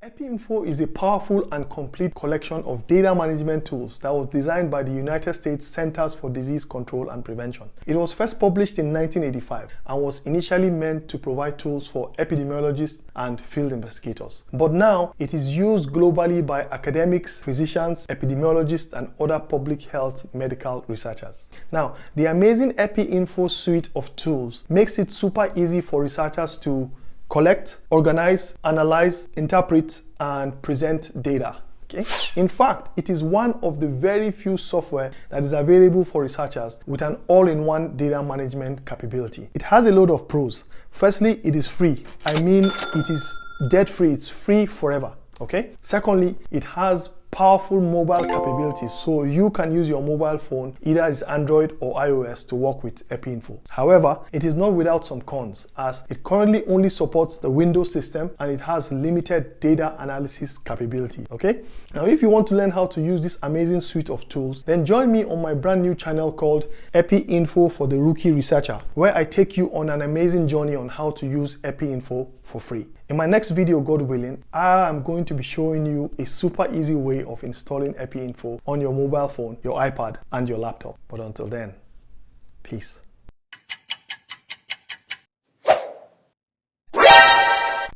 Epi-info is a powerful and complete collection of data management tools that was designed by the United States Centers for Disease Control and Prevention. It was first published in 1985 and was initially meant to provide tools for epidemiologists and field investigators. But now it is used globally by academics, physicians, epidemiologists, and other public health medical researchers. Now, the amazing Epi-info suite of tools makes it super easy for researchers to collect, organize, analyze, interpret, and present data. Okay? In fact, it is one of the very few software that is available for researchers with an all-in-one data management capability. It has a load of pros. Firstly, it is free. I mean, it is debt-free. It's free forever. Okay? Secondly, it has powerful mobile capabilities, so you can use your mobile phone, either as Android or iOS, to work with Epi-info. However, it is not without some cons, as it currently only supports the Windows system and it has limited data analysis capability. Okay? Now, if you want to learn how to use this amazing suite of tools, then join me on my brand new channel called Epi-info for the Rookie Researcher, where I take you on an amazing journey on how to use Epi-info for free. In my next video, God willing, I am going to be showing you a super easy way of installing Epi-info on your mobile phone, your iPad, and your laptop. But until then, peace.